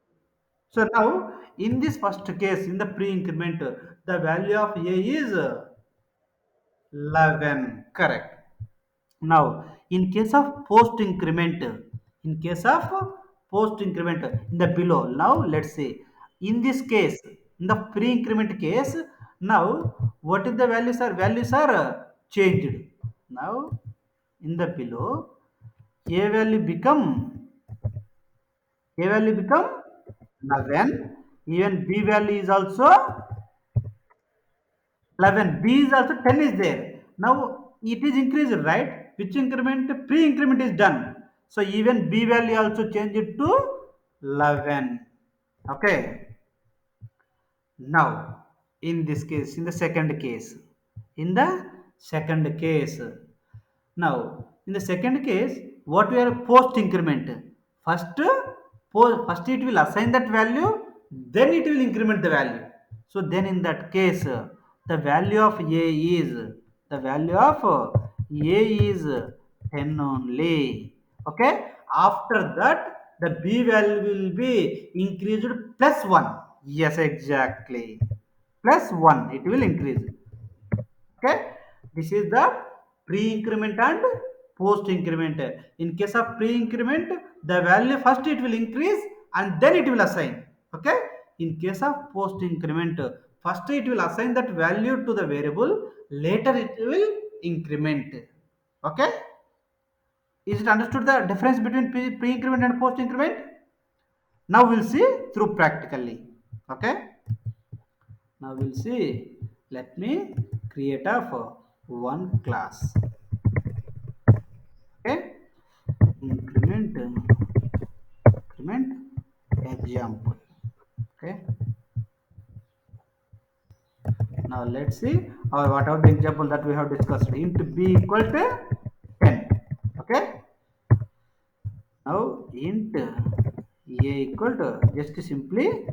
So now in this first case, in the pre-increment, the value of a is 11. Correct. Now, in case of post increment, in case of post increment in the below, now let's say in this case, in the pre increment case, now what is the values are changed. Now in the below, a value become a value become 11. Even b value is also 11, b is also 10 is there. Now it is increased, right? Which increment? Pre-increment is done. So even b value also change it to 11. Okay, now in this case, in the second case, in the second case. Now, in the second case, what we are post increment? First, first it will assign that value, then it will increment the value. So then in that case, the value of A is the value of A is 10 only. Okay. After that, the B value will be increased plus 1. Yes, exactly. Plus 1. It will increase. Okay, this is the pre-increment and post-increment. In case of pre-increment, the value first it will increase and then it will assign. Okay, in case of post-increment, first it will assign that value to the variable, later it will increment. Okay, is it understood the difference between pre-increment and post-increment? Now we'll see through practically. Okay, now we'll see. Let me create a one class. Okay, increment increment example. Okay, now let's see what are the example that we have discussed. Int b equal to 10. Okay, now int a equal to, just simply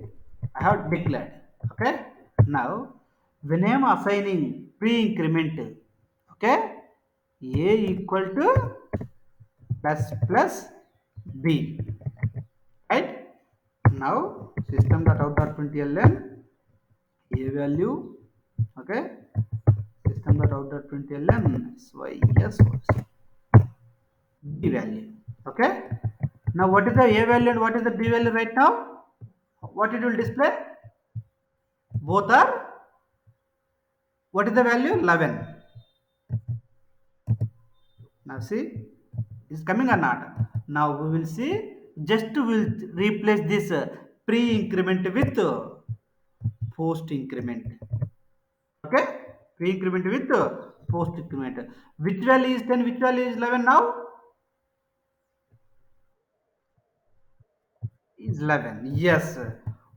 I have declared. Okay, now when I am assigning pre-increment, okay, a equal to plus b, right? Now system.out.println a value, okay, system.out.println sys b value. Okay, now what is the a value and what is the b value right now? What it will display? Both are, what is the value? 11. Now see, is coming or not? Now we will see, just will replace this pre-increment with post-increment. Okay, pre-increment with post-increment. Which value is 10, which value is 11 now? Is 11. Yes.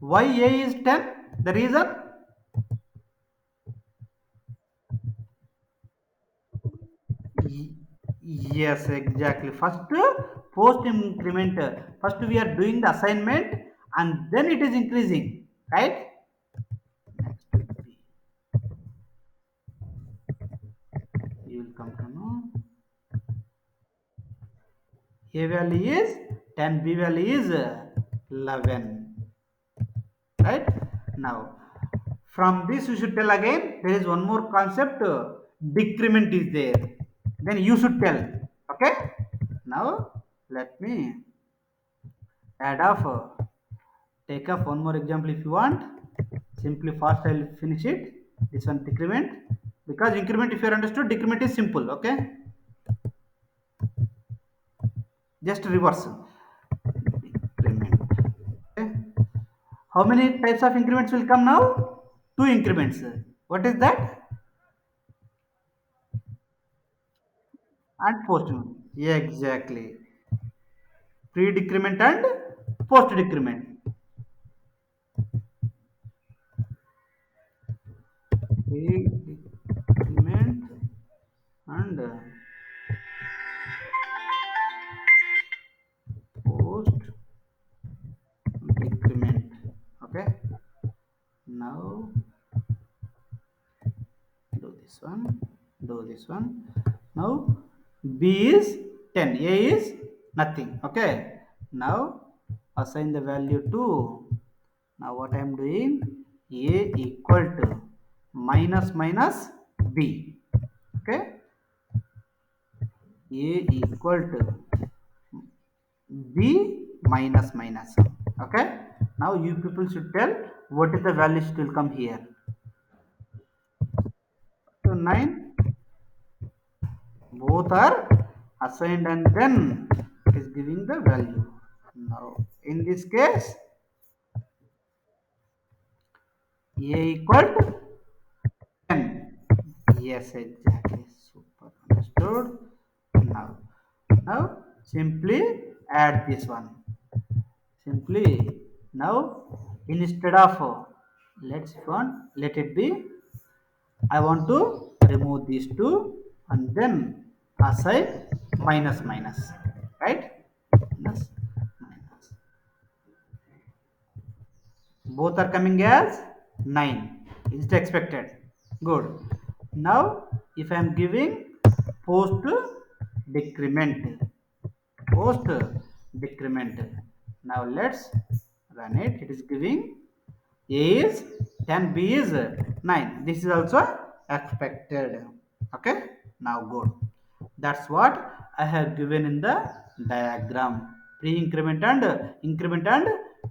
Why a is 10? The reason? Yes, exactly. First post increment, first we are doing the assignment and then it is increasing, right? Next will be, you will come to know a value is 10, b value is 11, right? Now from this you should tell again, there is one more concept, decrement is there, then you should tell. Okay, now let me add off, take off one more example if you want. Simply fast I'll finish it. This one decrement, because increment if you understood, decrement is simple. Okay, just reverse decrement. Okay, how many types of increments will come now? Two increments. What is that? And post. Yeah, exactly. Pre decrement and post decrement. Pre decrement and post decrement. Okay, now do this one, do this one. Now b is 10, a is nothing. Okay, now assign the value to, now what I am doing, a equal to minus b. Okay, a equal to b minus. Okay, now you people should tell what is the value which will come here. So 9, both are assigned and then it is giving the value. Now in this case, a equal to 10. Yes, exactly. Super understood. Now simply add this one. Simply now, instead of let's want, let it be, I want to remove these two and then assign minus minus, right? Minus minus, both are coming as 9. Is it expected? Good. Now if I am giving post decrement, post decrement, now let's run it. It is giving a is 10, b is 9. This is also expected. Okay, now good. That's what I have given in the diagram, pre-increment and increment and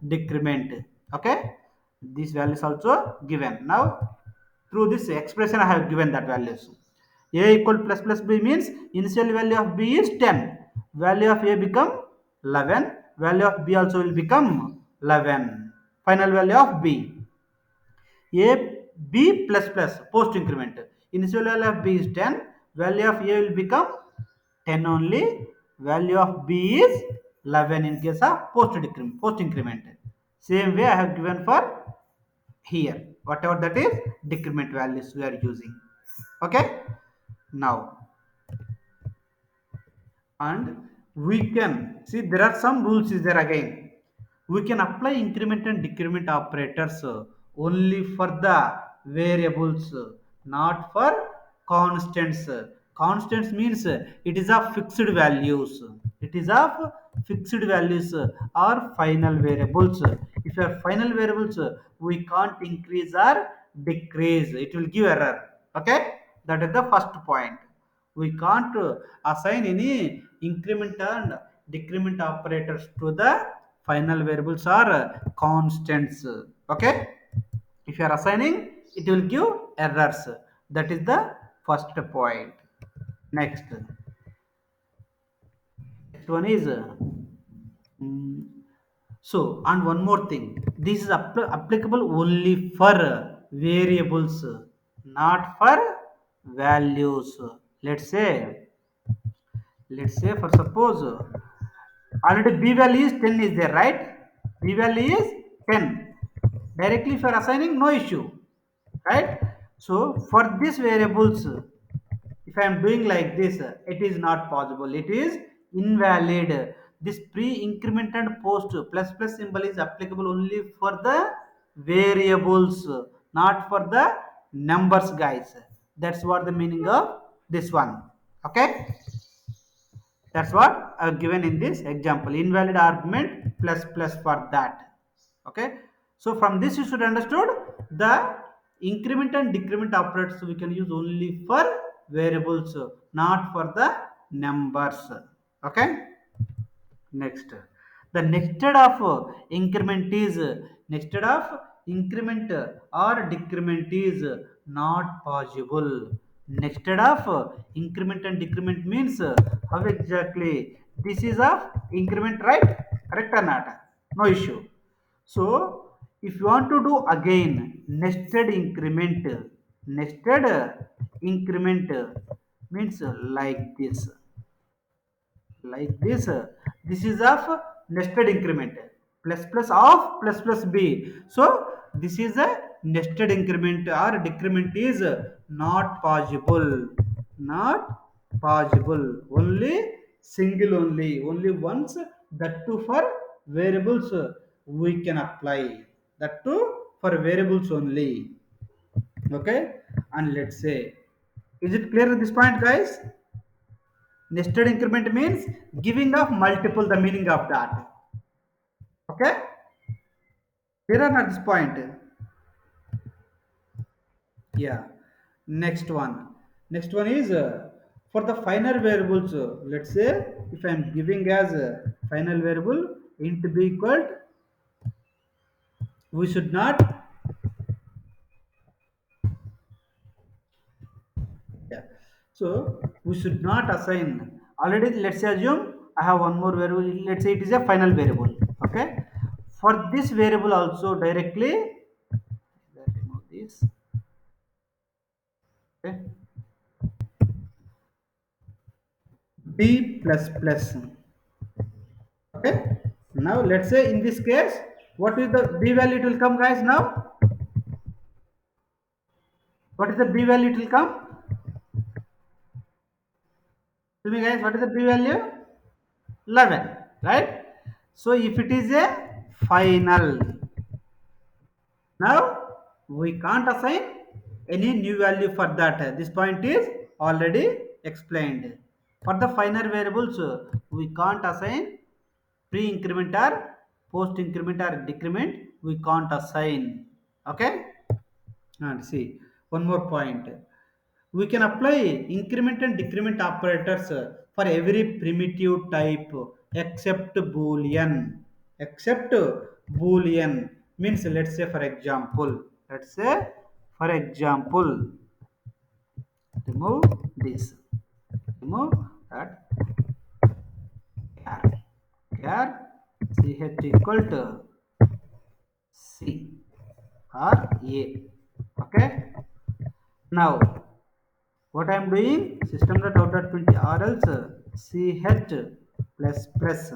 decrement. Okay, these values also given. Now through this expression I have given that values. A equal plus plus b means initial value of b is 10, value of a become 11, value of b also will become 11, final value of b. A b plus plus post increment, initial value of b is 10, value of a will become 10 only, value of b is 11 in case of post increment. Same way I have given for here, whatever that is decrement values we are using. Okay, now and we can see there are some rules is there again. We can apply increment and decrement operators only for the variables, not for constants. Constants means it is of fixed values, it is of fixed values or final variables. If your final variables we can't increase or decrease, it will give error. Okay, that is the first point. We can't assign any increment and decrement operators to the final variables or constants. Okay, if you are assigning, it will give errors. That is the first point. Next one is mm, so, and one more thing, this is applicable only for variables, not for values. Let's say, for suppose already b value is 10 is there, right? B value is 10. Directly if you are assigning, no issue, right? So for these variables, if I am doing like this, it is not possible, it is invalid. This pre-increment and post plus plus symbol is applicable only for the variables, not for the numbers, guys. That's what the meaning of this one. Okay, that's what I've given in this example. Invalid argument plus plus for that. Okay. So from this you should understood the increment and decrement operators we can use only for variables, not for the numbers. Okay. Next, the nested of increment is nested of increment or decrement is not possible. Nested of increment and decrement means how exactly this is of increment, right? Correct or not? No issue. So if you want to do again nested increment means like this is of nested increment plus plus of plus plus b. So this is a nested increment or decrement is not possible, not possible, only single, only once, that too for variables we can apply, that too for variables only. Okay, and let's say, is it clear at this point, guys? Nested increment means giving of multiple, the meaning of that. Okay, here are at this point. Yeah, next one is for the final variables. Let's say if I am giving as a final variable int b equal, we should not, yeah, so we should not assign. Already let's assume I have one more variable, let's say it is a final variable. Okay, for this variable also directly remove this. Okay, b plus plus. Okay, now let's say in this case, what is the b value it will come, guys? Now what is the b value it will come? Tell me guys, what is the p value? 11, right? So if it is a final, now we can't assign any new value for that. This point is already explained. For the final variables, we can't assign pre-increment or post-increment or decrement. We can't assign. Okay. And see one more point. We can apply increment and decrement operators for every primitive type except boolean. Except boolean means, let's say for example, remove this, remove that here ch equal to c or a. Okay. Now what I am doing, system.out.print or else ch plus plus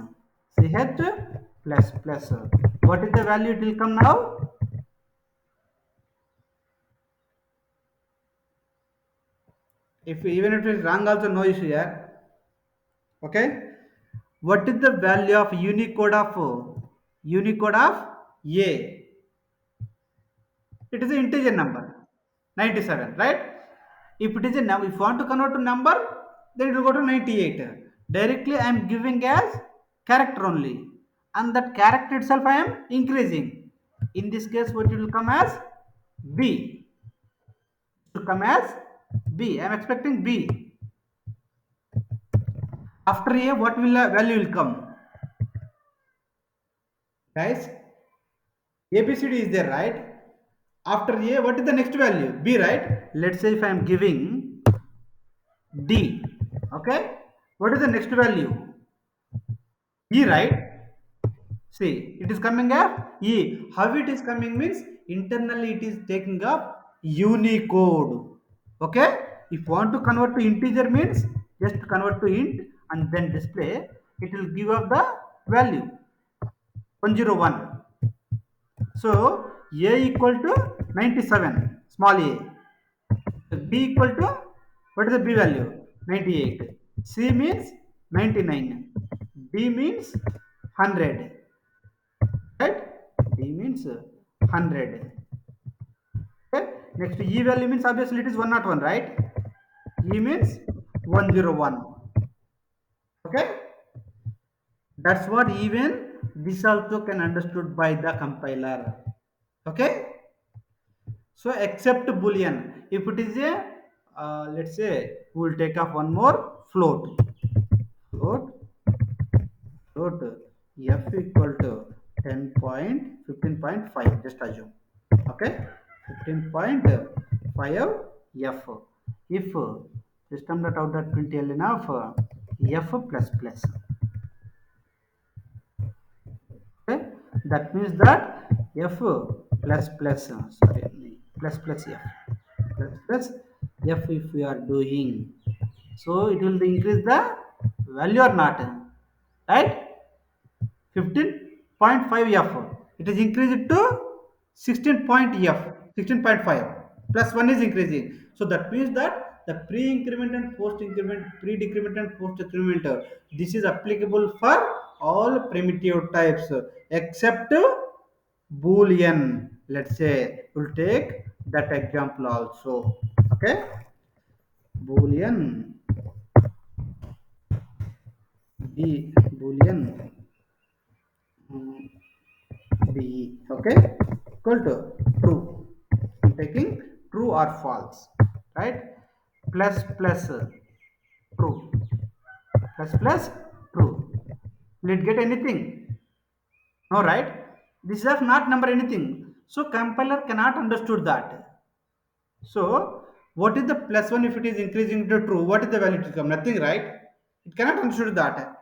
ch plus plus. What is the value it will come now? If even if it is wrong also no issue here. Okay. What is the value of Unicode of a? It is an integer number, 97, right? If it is a number, if you want to convert to number, then it will go to 98. Directly I am giving as character only, and that character itself I am increasing. In this case, what it will come as b. To come as b, I am expecting b. After a, what will value will come, guys? ABCD is there, right? After a, what is the next value? B, right? Let's say if I am giving D, okay, what is the next value? E, right? See, it is coming up E. How it is coming means, internally it is taking up Unicode. Okay? If you want to convert to integer means, just convert to int and then display, it will give up the value 101. So A equal to 97, small a. B equal to, what is the B value? 98. C means 99. D means 100. Right? D means 100. Okay. Next E value means, obviously it is 101, right? E means 101. Okay. That's what even this also can understood by the compiler. Okay. So except boolean, if it is a let's say we will take off one more float. Float f equal to 10.15.5, just assume. Okay, 15.5 f. If system.out.println of f plus plus. Okay, that means that f plus plus, sorry, plus plus f plus plus f if we are doing, so it will increase the value or not, right? 15.5 f, it is increased to 16 point f, 16.5 plus 1 is increasing. So that means that the pre-increment and post-increment, pre-decrement and post-decrement, this is applicable for all primitive types except boolean. Let's say we'll take that example also. Okay, boolean boolean b, okay, equal to true. I'm taking true or false, right? Plus plus true, plus plus true. Will it get anything? No, right? This is not number anything, so compiler cannot understood that. So what is the plus one? If it is increasing to true, what is the value to come? Nothing, right? It cannot understood that.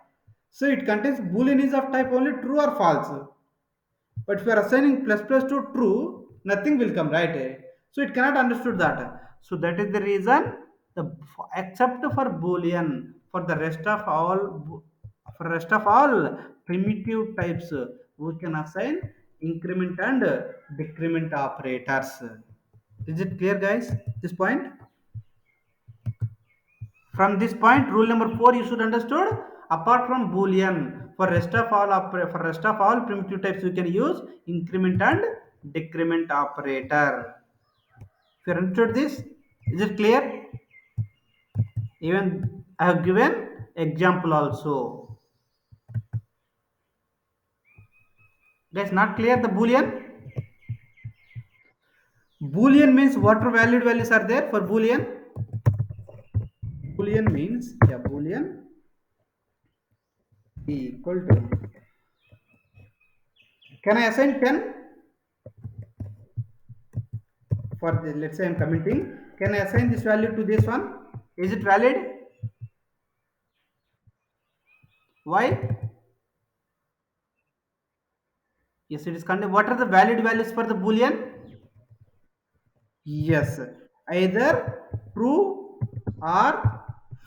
So it contains boolean is of type only true or false. But if you are assigning plus plus to true, nothing will come, right? So it cannot understood that. So that is the reason, the except for boolean, for the rest of all, for rest of all primitive types, we can assign increment and decrement operators. Is it clear, guys? This point. From this point, rule number 4 you should understood. Apart from boolean, for rest of all primitive types you can use increment and decrement operator. If you understood this, is it clear? Even I have given example also. Guys, not clear the boolean? Boolean means what valid values are there for boolean? Boolean means, yeah, boolean equal to, can I assign 10 for the, let's say I'm commenting, can I assign this value to this one? Is it valid? Why? Yes, it is content. What are the valid values for the boolean? Yes, either true or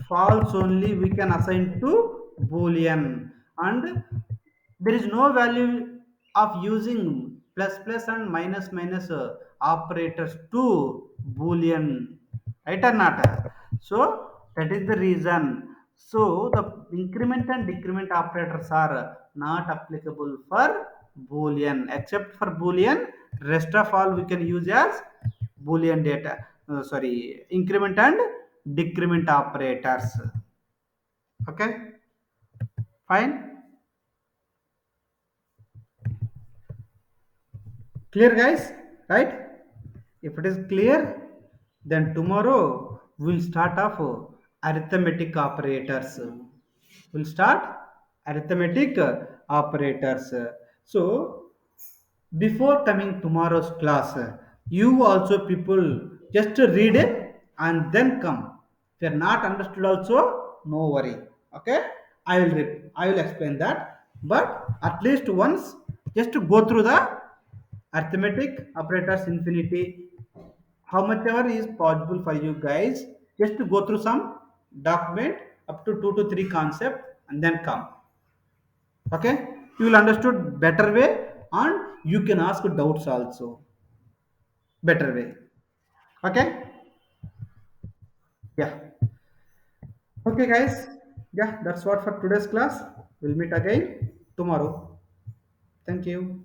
false only we can assign to boolean, and there is no value of using plus plus and minus minus operators to boolean, right or not? So that is the reason. So the increment and decrement operators are not applicable for boolean, except for boolean. Rest of all we can use as boolean data, sorry, increment and decrement operators. Okay, fine. Clear, guys? Right? If it is clear, then tomorrow we'll start off arithmetic operators. We'll start arithmetic operators. So, before coming tomorrow's class, you also people just read it and then come. If you're not understood also, no worry. Okay? I will explain that. But at least once, just to go through the arithmetic operators infinity, how much ever is possible for you guys, just to go through some document up to 2 to 3 concept and then come. Okay, you will understood better way, and you can ask doubts also better way. Okay, yeah, okay guys, yeah, that's what for today's class. We'll meet again tomorrow. Thank you.